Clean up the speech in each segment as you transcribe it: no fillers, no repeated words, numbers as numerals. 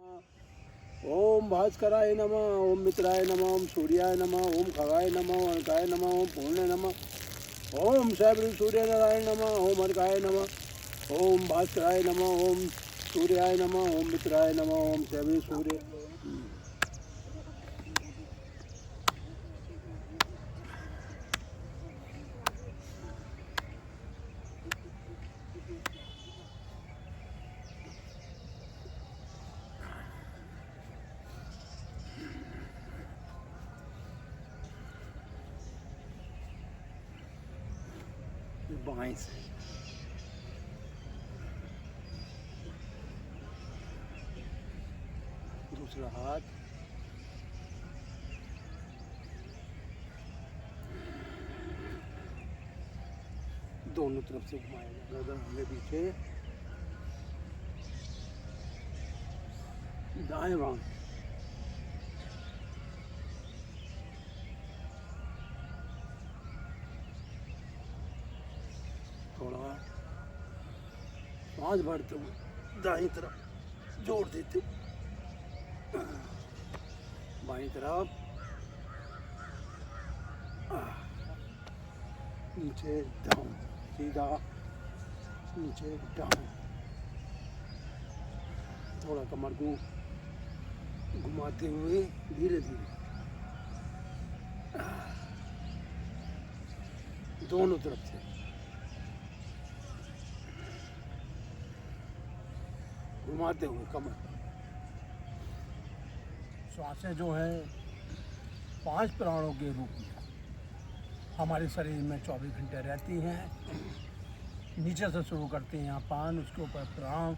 ओम भास्कराय नमः, ओम मित्राय नमः, ओम सूर्याय नमः, ओम खगाय नमः, ओम अर्काय नमः, ओम पूर्णे नमः, ओम सैब्री सूर्य नारायण नमः, ओम अर्काय नमः, ओम भास्कराय नमः, ओम सूर्याय नमः, ओम मित्राय नमः, ओम सैब्री सूर्य। बाएं से दूसरा हाथ, दोनों तरफ से घुमाएगा, गर्दन आगे पीछे, दाएं बाएं, थोड़ा सांस भरते हुए दाएं तरफ जोड़ देते हुए, बाएं तरफ, नीचे डाउन, सीधा नीचे डाउन, थोड़ा कमर को घुमाते हुए धीरे धीरे दोनों तरफ से घुमाते हुए कमर। श्वासें जो है 5 प्राणों के रूप में हमारे शरीर में 24 घंटे रहती हैं। नीचे से शुरू करते हैं अपान, उसके ऊपर प्राण,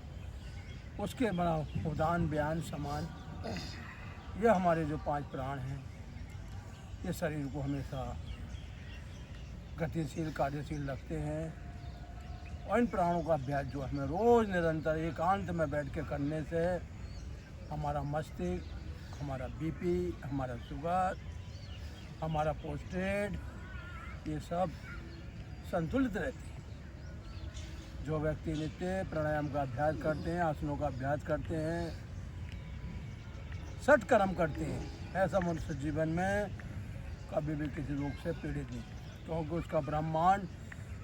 उसके बाद उदान, व्यान, समान। ये हमारे जो 5 प्राण हैं, ये शरीर को हमेशा गतिशील, कार्यशील रखते हैं। और इन प्राणों का अभ्यास जो हमें रोज़ निरंतर एकांत में बैठ के करने से हमारा मस्तिष्क, हमारा बीपी, हमारा शुगर, हमारा पोस्टेड, ये सब संतुलित रहते हैं। जो व्यक्ति नित्य प्राणायाम का अभ्यास करते हैं, आसनों का अभ्यास करते हैं, सठ कर्म करते हैं, ऐसा मनुष्य जीवन में कभी भी किसी रोग से पीड़ित नहीं, क्योंकि उसका ब्रह्मांड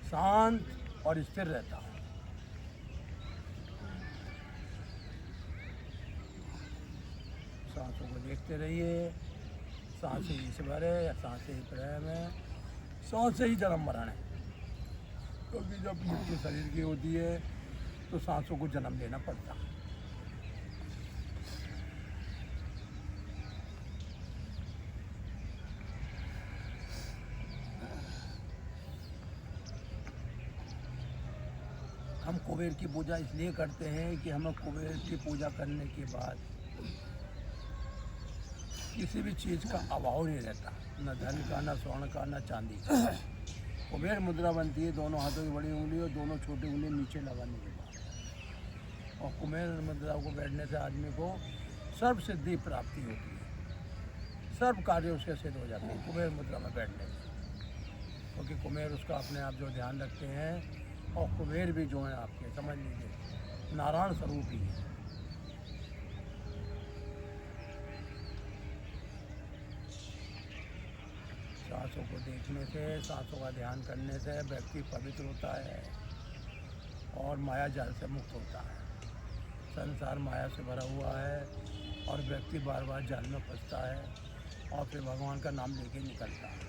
शांत और स्थिर रहता है। सांसों को देखते रहिए, सांस से ईश्वर है या सांस से ही प्रेम है, सांस से ही जन्म मरण है। क्योंकि जब मृत्यु शरीर की होती है तो सांसों को जन्म लेना पड़ता है। हम कुबेर की पूजा इसलिए करते हैं कि हमें कुबेर की पूजा करने के बाद किसी भी चीज़ का अभाव नहीं रहता, न धन का, न स्वर्ण का, न चांदी का। कुबेर मुद्रा बनती है दोनों हाथों की बड़ी उंगली और दोनों छोटी उंगली नीचे लगाने के बाद। और कुबेर मुद्रा को बैठने से आदमी को सर्व सिद्धि प्राप्ति होती है, सर्व कार्य उसके सिद्ध हो जाते हैं कुबेर मुद्रा में बैठने से। क्योंकि कुबेर उसका अपने आप जो ध्यान रखते हैं, और कुबेर भी जो है आपके समझ लीजिए नारायण स्वरूप ही है। सांसों को देखने से, सांसों का ध्यान करने से व्यक्ति पवित्र होता है और माया जाल से मुक्त होता है। संसार माया से भरा हुआ है और व्यक्ति बार बार जाल में फंसता है और फिर भगवान का नाम लेके निकलता है।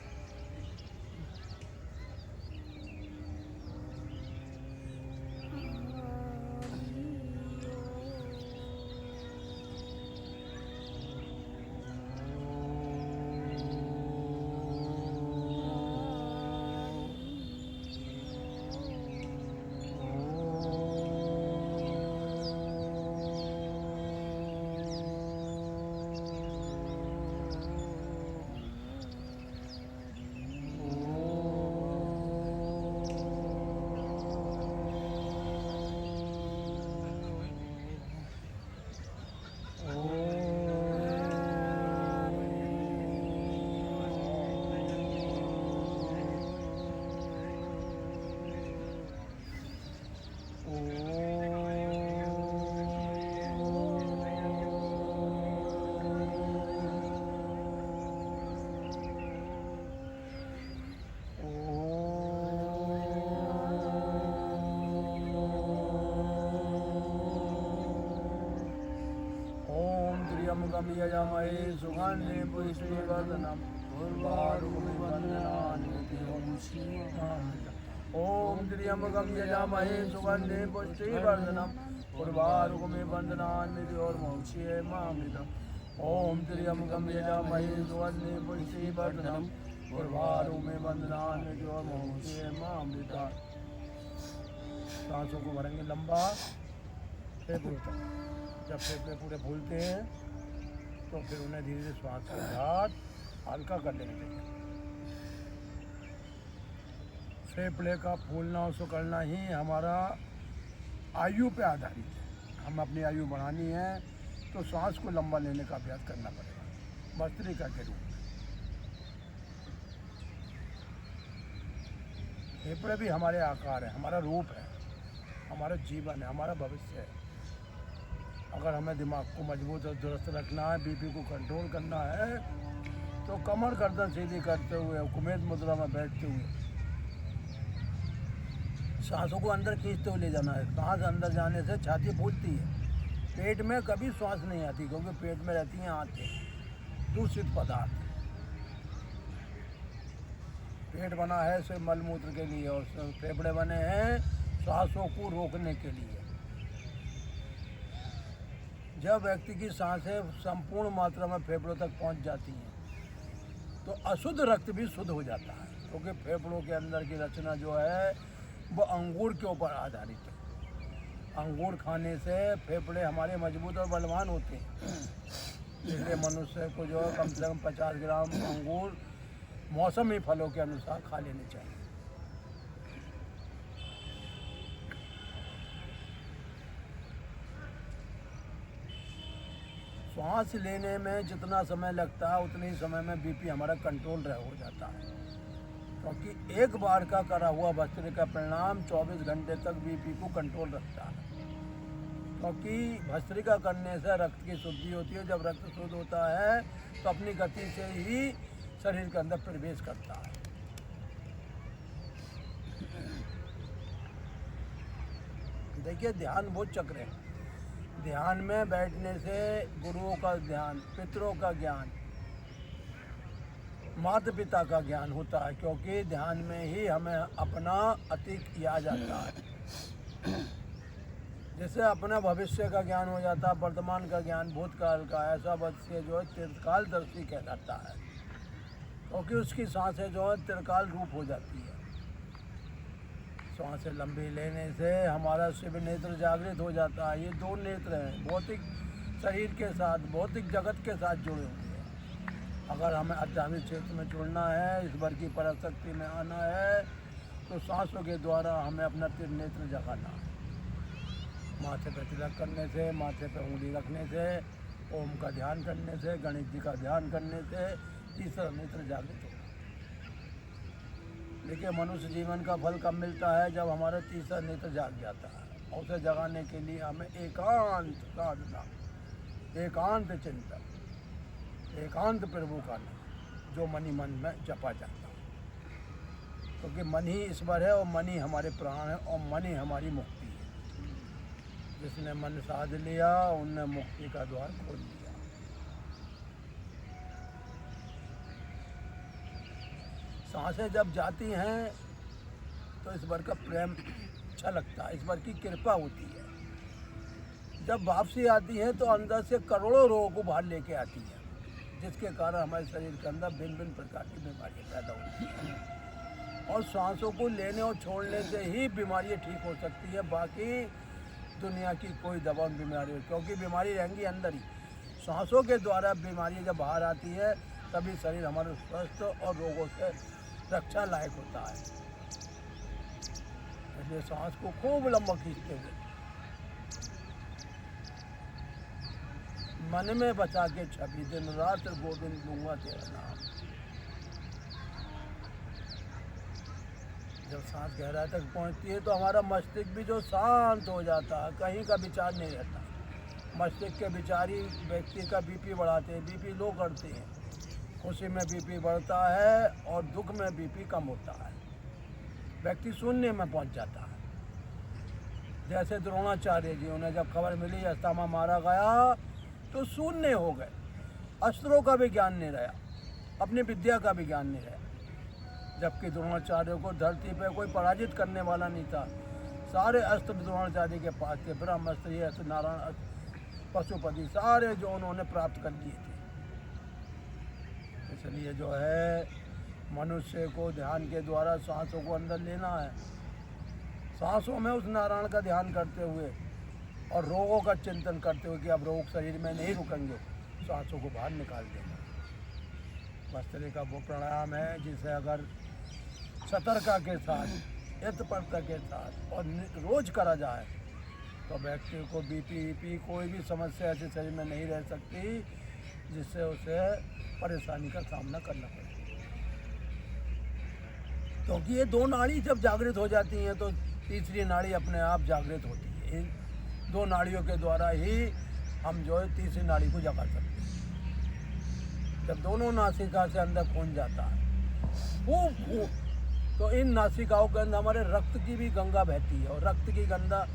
यमकं यजामहे सुगन्धिं पुष्टिवर्धनम् उर्वारुकमिव बन्धनानि ओम त्र्यंबकं यजामहे सुगन्धिं पुष्टिवर्धनम् उर्वारुकमिव बन्धनानि मृत्योर्मुक्षीयमामृतम् ओम त्र्यंबकं यजामहे सुगन्धिं पुष्टिवर्धनम् उर्वारुकमिव बन्धनानि मृत्योर्मुक्षीयमामृतम्। सांसों को भरेंगे लंबा फेफड़ों तक। जब फेफड़े पूरे फूलते हैं तो फिर उन्हें धीरे धीरे श्वास को घाट हल्का कर लेना चाहिए। फेफड़े का फूलना और सुकड़ना ही हमारा आयु पे आधारित है। हम अपनी आयु बढ़ानी है तो सांस को लंबा लेने का अभ्यास करना पड़ेगा भस्त्रिका के रूप में। फेफड़े भी हमारे आकार है, हमारा रूप है, हमारा जीवन है, हमारा भविष्य है। अगर हमें दिमाग को मजबूत और दुरुस्त रखना है, बीपी को कंट्रोल करना है, तो कमर गर्दन सीधी करते हुए कुमेद मुद्रा में बैठते हुए सांसों को अंदर खींचते हुए ले जाना है। सांस अंदर जाने से छाती फूलती है, पेट में कभी श्वास नहीं आती क्योंकि पेट में रहती हैं आंतें, दूषित पदार्थ। पेट बना है सिर्फ मलमूत्र के लिए और फेफड़े बने हैं सांसों को रोकने के लिए। जब व्यक्ति की सांसें संपूर्ण मात्रा में फेफड़ों तक पहुंच जाती हैं तो अशुद्ध रक्त भी शुद्ध हो जाता है क्योंकि फेफड़ों के अंदर की रचना जो है वो अंगूर के ऊपर आधारित है। अंगूर खाने से फेफड़े हमारे मजबूत और बलवान होते हैं। इसलिए मनुष्य को जो कम से कम 50 ग्राम अंगूर मौसमी फलों के अनुसार खा लेने चाहिए। सांस लेने में जितना समय लगता है उतने ही समय में बीपी हमारा कंट्रोल हो जाता है क्योंकि एक बार का करा हुआ भस्त्रिका परिणाम 24 घंटे तक बीपी को कंट्रोल रखता है। क्योंकि भस्त्रिका करने से रक्त की शुद्धि होती है। जब रक्त शुद्ध होता है तो अपनी गति से ही शरीर के अंदर प्रवेश करता है। देखिए ध्यान बहुत चक्र है। ध्यान में बैठने से गुरुओं का ध्यान, पितरों का ज्ञान, माता पिता का ज्ञान होता है क्योंकि ध्यान में ही हमें अपना अतीत याद आता है। जैसे अपना भविष्य का ज्ञान हो जाता है, वर्तमान का ज्ञान भूतकाल का, ऐसा बच्चे जो है त्रिकालदर्शी कहलाता है क्योंकि उसकी सांसें जो है त्रिकाल रूप हो जाती है। सांसें लंबी लेने से हमारा शिव नेत्र जागृत हो जाता है। ये दो नेत्र हैं भौतिक शरीर के साथ, भौतिक जगत के साथ जुड़े हुए हैं। अगर हमें आध्यात्मिक क्षेत्र में जुड़ना है, ईश्वर की पराशक्ति में आना है तो सांसों के द्वारा हमें अपना त्रिनेत्र जगाना है। माथे पर तिलक करने से, माथे पर उंगली रखने से, ओम का ध्यान करने से, गणेश जी का ध्यान करने से तीसरा नेत्र जागृत होगा। देखिए मनुष्य जीवन का फल कब मिलता है? जब हमारा तीसरा नेत्र जाग जाता है। और उसे जगाने के लिए हमें एकांत साधना, एकांत चिंतन, एकांत प्रभु का नाम जो मन ही मन में जपा जाता है क्योंकि मन ही ईश्वर है और मन ही हमारे प्राण है और मन ही हमारी मुक्ति है। जिसने मन साध लिया उनने मुक्ति का द्वार खोल दिया। सांसें जब जाती हैं तो ईश्वर का प्रेम अच्छा लगता है, ईश्वर की कृपा होती है। जब वापसी आती है तो अंदर से करोड़ों रोगों को बाहर लेके आती है जिसके कारण हमारे शरीर के अंदर भिन्न भिन्न प्रकार की बीमारियां पैदा होती हैं। और सांसों को लेने और छोड़ने से ही बीमारियां ठीक हो सकती है। बाकी दुनिया की कोई दवा बीमारी हो, क्योंकि बीमारी रहेंगी अंदर ही। सांसों के द्वारा बीमारी जब बाहर आती है तभी शरीर हमारा स्वस्थ और रोगों से रक्षा लायक होता है। इसलिए सांस को खूब लंबा खींचते हुए मन में बचा के छवि दिन रात गोविंद लूंगा तेरा नाम। जब सांस गहराई तक पहुंचती है तो हमारा मस्तिष्क भी जो शांत हो जाता है, कहीं का विचार नहीं रहता। मस्तिष्क के विचार ही व्यक्ति का बीपी बढ़ाते हैं, बीपी लो करते हैं। खुशी में बीपी बढ़ता है और दुख में बीपी कम होता है। व्यक्ति शून्य में पहुंच जाता है। जैसे द्रोणाचार्य जी, उन्हें जब खबर मिली अस्थमा मारा गया तो शून्य हो गए। अस्त्रों का भी ज्ञान नहीं रहा, अपनी विद्या का भी ज्ञान नहीं रहा। जबकि द्रोणाचार्य को धरती पे कोई पराजित करने वाला नहीं था। सारे अस्त्र द्रोणाचार्य के पास थे, ब्रह्मास्त्र, ये अस्त्र, नारायण अस्त्र, पशुपति, सारे जो उन्होंने प्राप्त कर लिए थे। इसलिए जो है मनुष्य को ध्यान के द्वारा सांसों को अंदर लेना है, सांसों में उस नारायण का ध्यान करते हुए और रोगों का चिंतन करते हुए कि अब रोग शरीर में नहीं रुकेंगे, सांसों को बाहर निकाल देना। भस्त्री का वो प्राणायाम है जिसे अगर सतर्कता के साथ, यत्परता के साथ और रोज करा जाए तो व्यक्ति को बीपी कोई भी समस्या ऐसे शरीर में नहीं रह सकती जिससे उसे परेशानी का सामना करना पड़े। क्योंकि ये दो नाड़ी जब जागृत हो जाती हैं तो तीसरी नाड़ी अपने आप जागृत होती है। इन दो नाड़ियों के द्वारा ही हम जो है तीसरी नाड़ी को जगा सकते हैं। जब दोनों नासिका से अंदर खून जाता है वो तो इन नासिकाओं के अंदर हमारे रक्त की भी गंगा बहती है, और रक्त की गंगा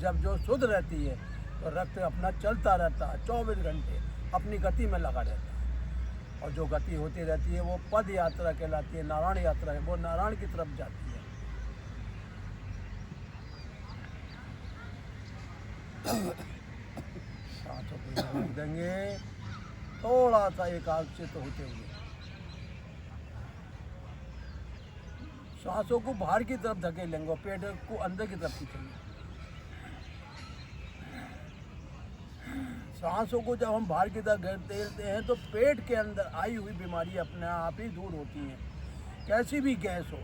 जब जो शुद्ध रहती है तो रक्त अपना चलता रहता है, 24 घंटे अपनी गति में लगा रहता है, और जो गति होती रहती है वो पद यात्रा कहलाती है, नारायण यात्रा है, वो नारायण की तरफ जाती है। सांसों को रोक देंगे थोड़ा सा एकाग्रचित होते हुए, सांसों को बाहर की तरफ धकेलेंगे और पेट को अंदर की तरफ खींचेंगे। सांसों को जब हम बाहर की तरफ धकेलते हैं तो पेट के अंदर आई हुई बीमारी अपने आप ही दूर होती है। कैसी भी गैस हो,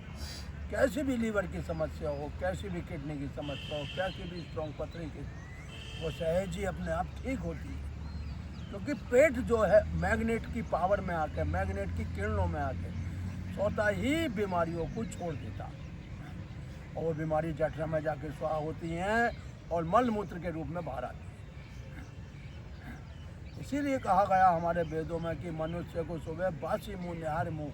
कैसी भी लीवर की समस्या हो, कैसी भी किडनी की समस्या हो, कैसी भी स्ट्रॉन्ग पथरी की, वो सहज ही अपने आप ठीक होती है। क्योंकि पेट जो है मैग्नेट की पावर में आके, मैग्नेट की किरणों में आके स्वतः ही बीमारियों को छोड़ देता, और वो बीमारी जठर में जाके स्वाहा होती हैं और मल मूत्र के रूप में बाहर आती है। इसीलिए कहा गया हमारे वेदों में कि मनुष्य को सुबह बासी मुँह, निहार मुँह,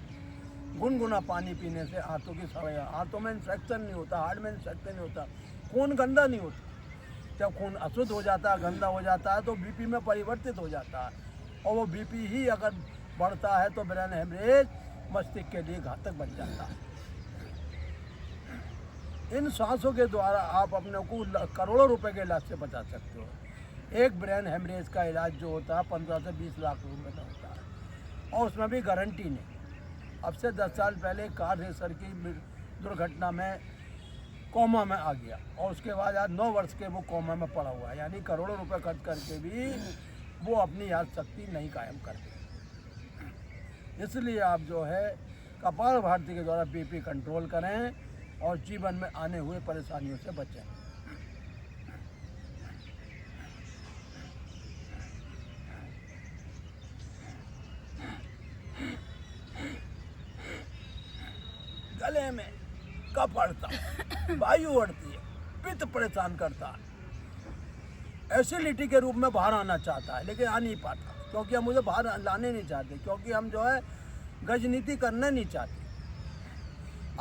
गुनगुना पानी पीने से हाथों की सवैया, हाथों में इन्फेक्शन नहीं होता, हार्ट में इन्फेक्शन नहीं होता, खून गंदा नहीं होता। जब खून अशुद्ध हो जाता है, गंदा हो जाता है तो बीपी में परिवर्तित हो जाता है, और वो बीपी ही अगर बढ़ता है तो ब्रेन हेमरेज मस्तिष्क के लिए घातक बन जाता है। इन सांसों के द्वारा आप अपने को करोड़ों रुपए के इलाज से बचा सकते हो। एक ब्रेन हेमरेज का इलाज जो होता है 15 से 20 लाख रुपए में होता है, और उसमें भी गारंटी नहीं। अब से 10 साल पहले कार रेसर की दुर्घटना में कोमा में आ गया, और उसके बाद आज 9 वर्ष के वो कोमा में पड़ा हुआ है, यानी करोड़ों रुपए खर्च करके भी वो अपनी याद शक्ति नहीं कायम करते। इसलिए आप जो है कपाल भारती के द्वारा बीपी कंट्रोल करें और जीवन में आने हुए परेशानियों से बचें। गले में कफ अड़ता, वायु अड़ती है, पित्त परेशान करता है, एसिडिटी के रूप में बाहर आना चाहता है लेकिन आ नहीं पाता, क्योंकि हम मुझे बाहर लाने नहीं चाहते, क्योंकि हम जो है गजनीति करना नहीं चाहते।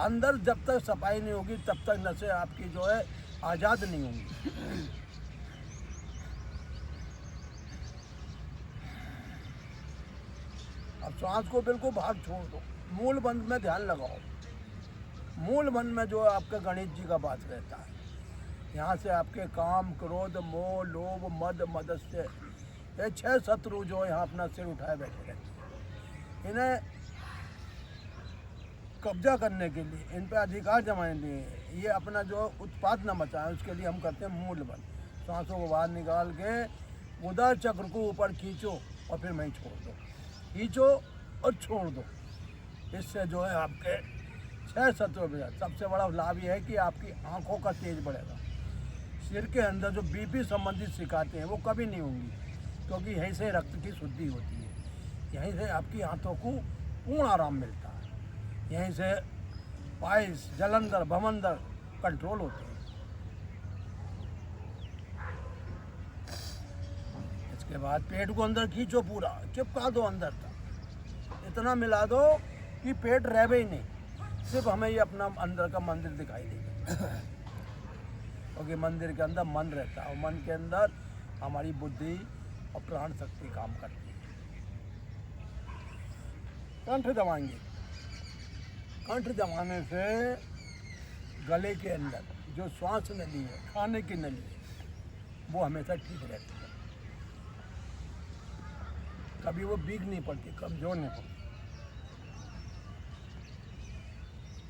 अंदर जब तक सफाई नहीं होगी तब तक नसें आपकी जो है आज़ाद नहीं होंगी। अब सांस को बिल्कुल बाहर छोड़ दो, मूल बंद में ध्यान लगाओ। मूल बंद में जो आपके गणेश जी का बात रहता है, यहाँ से आपके काम, क्रोध, मोह, लोभ, मद, मदस्य, ये 6 शत्रु जो यहाँ अपना सिर उठाए बैठे रहते हैं। इन्हें कब्जा करने के लिए, इन पे अधिकार जमाने के लिए, ये अपना जो उत्पाद न मचाएं उसके लिए हम करते हैं मूल बंद। सांसों को बाहर निकाल के उदर चक्र को ऊपर खींचो और फिर वहीं छोड़ दो, खींचो और छोड़ दो। इससे जो है आपके 6 शत्रु भी। सबसे बड़ा लाभ यह है कि आपकी आँखों का तेज बढ़ेगा। सिर के अंदर जो बीपी संबंधित शिकायतें हैं वो कभी नहीं होंगी, क्योंकि यहीं से रक्त की शुद्धि होती है, यहीं से आपकी आंतों को पूर्ण आराम मिलता है, यहीं से पाइल्स, जलंधर, भमंदर कंट्रोल होते हैं। इसके बाद पेट को अंदर खींचो, पूरा चिपका दो अंदर तक, इतना मिला दो कि पेट रहे ही नहीं, सिर्फ हमें ये अपना अंदर का मंदिर दिखाई देगा। क्योंकि मंदिर के अंदर मन रहता है, और मन के अंदर हमारी बुद्धि और प्राण शक्ति काम करती है। कंठ दबाएंगे। कंठ दबाने से गले के अंदर जो श्वास नली है, खाने की नली है, वो हमेशा ठीक रहती है। कभी वो बीक नहीं पड़ती, कमजोर नहीं पड़ती।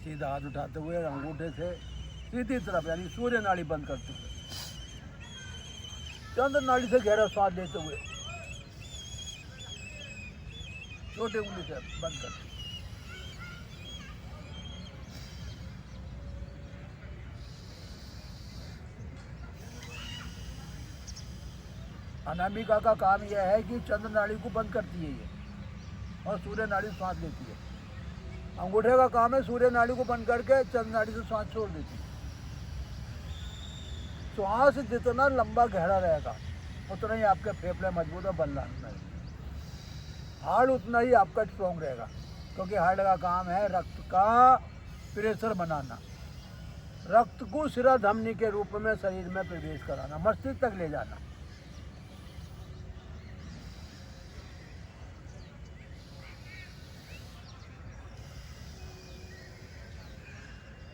सीधा हाथ उठाते हुए अंगूठे से सीधी तरफ यानी सूर्य नाड़ी बंद करते हुए, चंद्र नाड़ी से गहरा सांस लेते हुए, छोटे उंगली से बंद करते हुए। अनामिका का काम यह है कि चंद्र नाड़ी को बंद करती है ये, और सूर्य नाड़ी सांस लेती है। अंगूठे का काम है सूर्य नाड़ी को बंद करके चंद्र नाड़ी से सांस छोड़ देती है। श्वास जितना लंबा गहरा रहेगा उतना ही आपके फेफड़े मजबूत और बलवान रहेंगे। हार्ट उतना ही आपका स्ट्रॉन्ग रहेगा, क्योंकि हार्ट का काम है रक्त का प्रेशर बनाना, रक्त को शिरा धमनी के रूप में शरीर में प्रवेश कराना, मस्तिष्क तक ले जाना।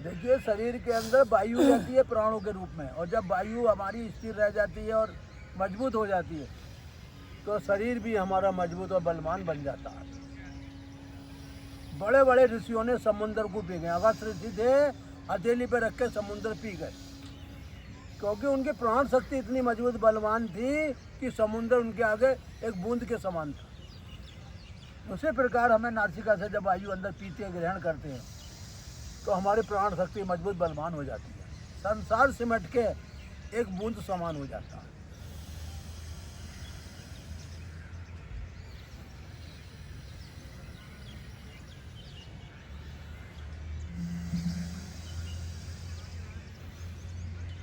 देखिए, शरीर के अंदर वायु रहती है प्राणों के रूप में, और जब वायु हमारी स्थिर रह जाती है और मजबूत हो जाती है तो शरीर भी हमारा मजबूत और बलवान बन जाता है। बड़े बड़े ऋषियों ने समुद्र को पी गए। अगस्त ऋषि थे, हथेली पे रख के समुद्र पी गए, क्योंकि उनकी प्राण शक्ति इतनी मजबूत बलवान थी कि समुद्र उनके आगे एक बूंद के समान था। उसी प्रकार हमें नासिका से जब वायु अंदर पीते हैं, ग्रहण करते हैं, तो हमारी प्राण शक्ति मजबूत बलवान हो जाती है। संसार सिमट के एक बूंद समान हो जाता है।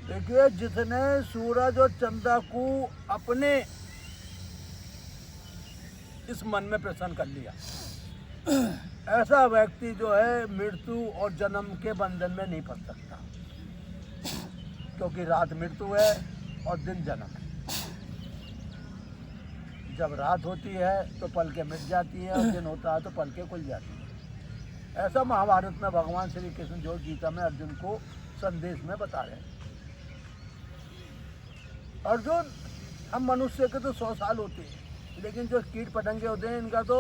देखिए, जिसने सूरज और चंद्र को अपने इस मन में प्रसन्न कर लिया, ऐसा व्यक्ति जो है मृत्यु और जन्म के बंधन में नहीं फंस सकता, क्योंकि रात मृत्यु है और दिन जन्म है। जब रात होती है तो पलकें मिट जाती है, और दिन होता है तो पलकें खुल जाती है। ऐसा महाभारत में भगवान श्री कृष्ण जो गीता में अर्जुन को संदेश में बता रहे हैं। अर्जुन, हम मनुष्य के तो 100 साल होते हैं, लेकिन जो कीट पतंगे होते हैं इनका तो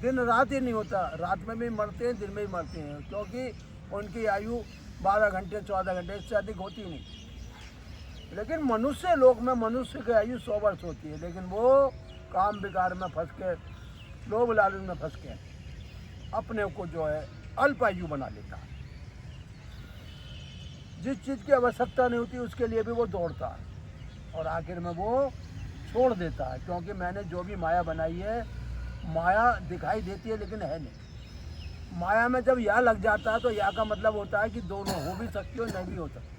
दिन रात ही नहीं होता। रात में भी मरते हैं, दिन में भी मरते हैं, क्योंकि उनकी आयु 12 घंटे 14 घंटे इससे अधिक होती नहीं। लेकिन मनुष्य लोक में मनुष्य की आयु 100 वर्ष होती है, लेकिन वो काम विकार में फंस के, लोभ लालच में फंस के अपने को जो है अल्प आयु बना लेता है। जिस चीज़ की आवश्यकता नहीं होती उसके लिए भी वो दौड़ता है, और आखिर में वो छोड़ देता है, क्योंकि मैंने जो भी माया बनाई है, माया दिखाई देती है लेकिन है नहीं। माया में जब या लग जाता है तो या का मतलब होता है कि दोनों हो भी सकती हो, नहीं भी हो सकती।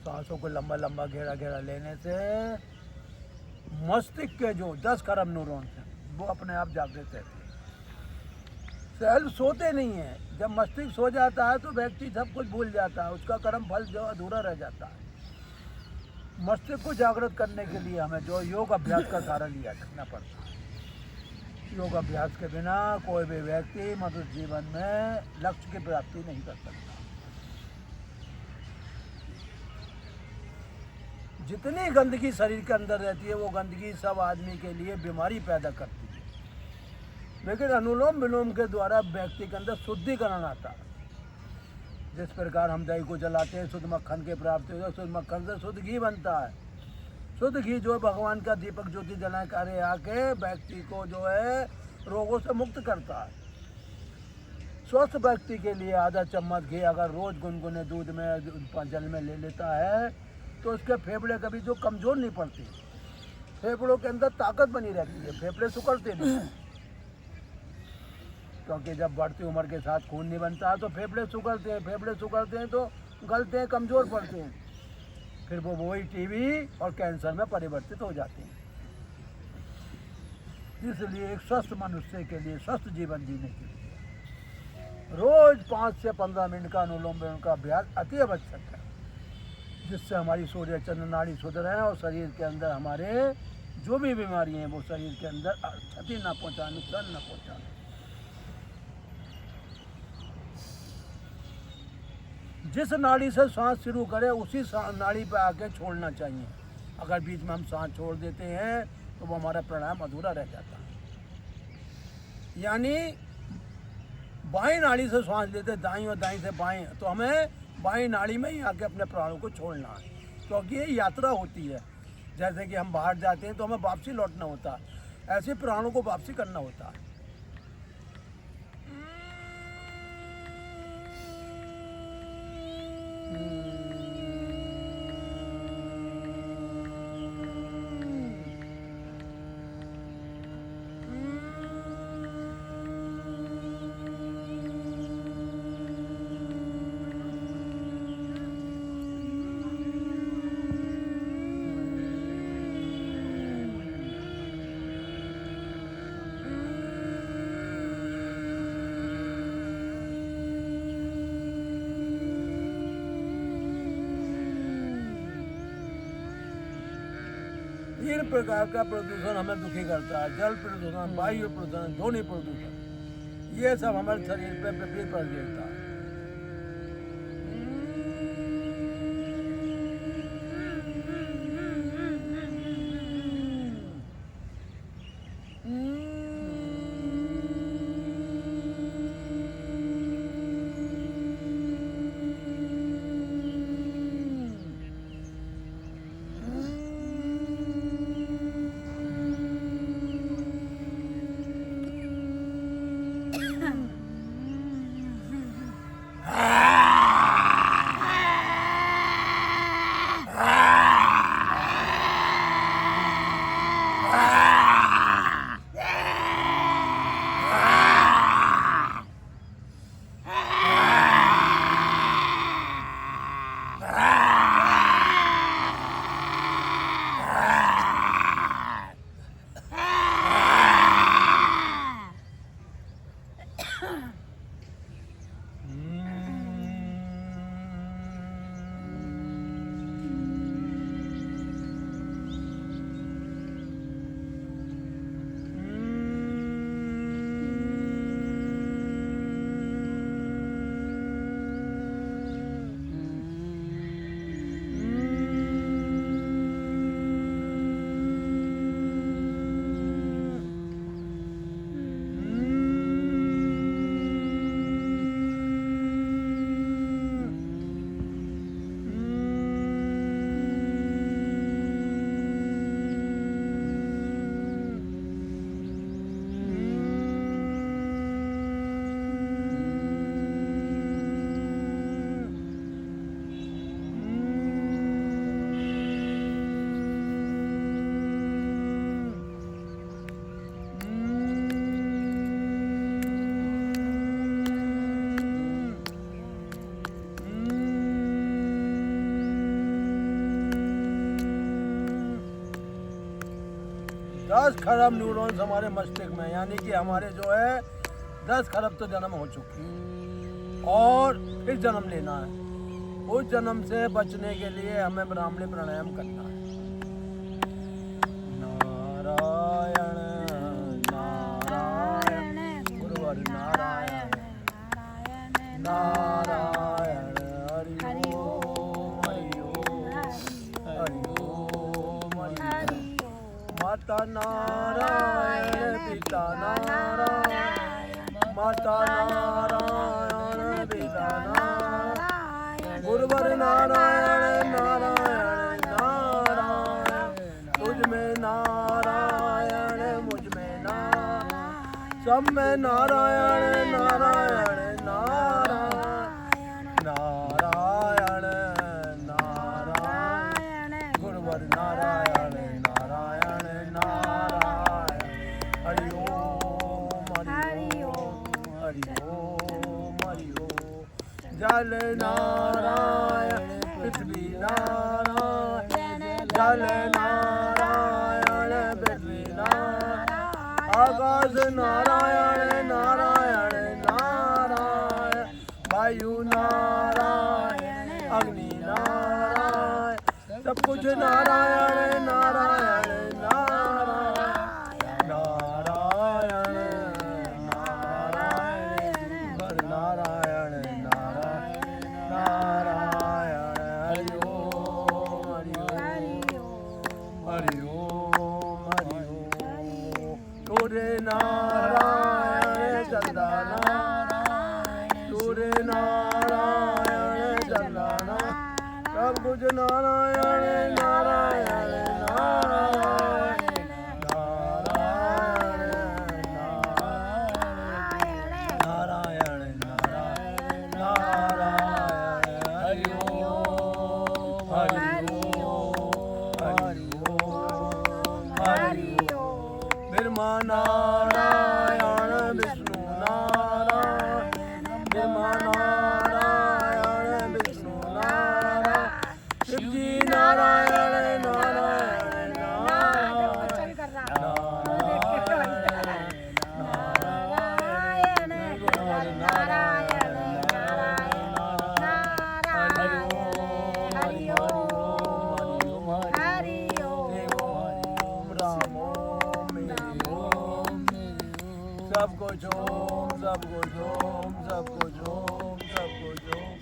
सांसों को लंबा लंबा घेरा घेरा लेने से मस्तिष्क के जो 10 खरब न्यूरॉन्स हैं वो अपने आप जागृत रहते हैं। सेल सोते नहीं है। जब मस्तिष्क सो जाता है तो व्यक्ति सब कुछ भूल जाता है, उसका कर्म फल जो अधूरा रह जाता है। मस्तिष्क को जागृत करने के लिए हमें जो योग अभ्यास का सहारा लिया करना पड़ता है। योग अभ्यास के बिना कोई भी व्यक्ति मनुष्य जीवन में लक्ष्य की प्राप्ति नहीं कर सकता। जितनी गंदगी शरीर के अंदर रहती है वो गंदगी सब आदमी के लिए बीमारी पैदा करती है, लेकिन अनुलोम विलोम के द्वारा व्यक्ति के अंदर शुद्धिकरण आता है। जिस प्रकार हम दही को जलाते हैं शुद्ध मक्खन के प्राप्ति होता है, शुद्ध मक्खन से शुद्ध घी बनता है। शुद्ध घी जो भगवान का दीपक ज्योति जलाने कार्य आके व्यक्ति को जो है रोगों से मुक्त करता है। स्वस्थ व्यक्ति के लिए आधा चम्मच घी अगर रोज गुनगुने दूध में जल में ले लेता है तो उसके फेफड़े कभी जो कमज़ोर नहीं पड़ते, फेफड़ों के अंदर ताकत बनी रहती है, फेफड़े सुकड़ते नहीं। क्योंकि जब बढ़ती उम्र के साथ खून नहीं बनता है तो फेफड़े सुकड़ते हैं, फेफड़े सुकड़ते हैं तो गलते हैं, कमज़ोर पड़ते हैं, फिर वो वही टीबी और कैंसर में परिवर्तित हो जाते हैं। इसलिए एक स्वस्थ मनुष्य के लिए, स्वस्थ जीवन जीने के लिए रोज 5 से 15 मिनट का अनुलोम विलोम का अभ्यास अति आवश्यक है। जिससे हमारी सूर्य चंद्र नाड़ी शुद्ध रहे और शरीर के अंदर हमारे जो भी बीमारी हैं वो शरीर के अंदर क्षति ना पहुंचाए, नुकसान ना पहुंचाए। जिस नाड़ी से सांस शुरू करे उसी नाड़ी पे आके छोड़ना चाहिए। अगर बीच में हम सांस छोड़ देते हैं तो वो हमारा प्राणायाम अधूरा रह जाता है। यानी बाईं नाड़ी से सांस लेते दाईं और दाईं से बाईं, तो हमें बाईं नाड़ी में ही आके अपने प्राणों को छोड़ना है, क्योंकि ये यात्रा होती है। जैसे कि हम बाहर जाते हैं तो हमें वापसी लौटना होता है, ऐसे प्राणों को वापसी करना होता है। तीन प्रकार का प्रदूषण हमें दुखी करता है। जल प्रदूषण, वायु प्रदूषण, ध्वनि प्रदूषण, ये सब हमारे शरीर पे विपरीत प्रभाव देता है। दस खरब न्यूरॉन्स हमारे मस्तिष्क में, यानी कि हमारे जो है 10 खरब तो जन्म हो चुके हैं और फिर जन्म लेना है। उस जन्म से बचने के लिए हमें ब्राह्मणी प्राणायाम करना है। नारायण नारायण गुरुवर नारायण नारायण हरि ओम हरि ओम हरि ओम हरि ओम। माता नारायण पिता नारायण, माता नारायण पिता नारायण, गुरुवर नारायण नारायण नारायण, तुझ में नारायण मुझ में नारायण, सब में नारायण नारायण नारायण नारायण नारायण, गुरुवर नारायण हरि ओम हरि ओम हरि ओम हरि ओम। जल नारायण पृथ्वी नारायण, जल नारायण पृथ्वी नारायण, आकाश नारायण नारायण नारायण, वायु नारायण अग्नि नारायण सब कुछ नारायण नारायण नारायण नारायण नारायण नारायण नारायण नारायण हरि ओम हरि ओम हरि ओम हरि ओम सूर्य नारायण चंदना सूर्य नारायण चंदना सब कुछ नारायण नारायण नारायण नारायण नारायण नारायण नारायण हरि ओम हरि ओम हरि ओम हरि ओम ब्रह्मा नारायण विष्णु नारायण ब्रह्मा नारायण विष्णु नारायण शिव जी नारायण नारायण सब कुछ ओम सब कुछ ओम सब कुछ ओम सब कुछ ओम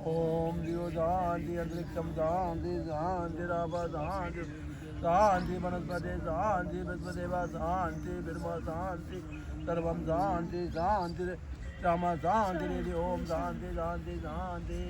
ओम दियो शांति अंतरिक्षम शांति शांति राभा शांति शांति वनस्पति शांति विश्वदेवा शांति ब्रह्मा शांति सर्वम शांति शांति रामा शांति ओम शांति शांति शांति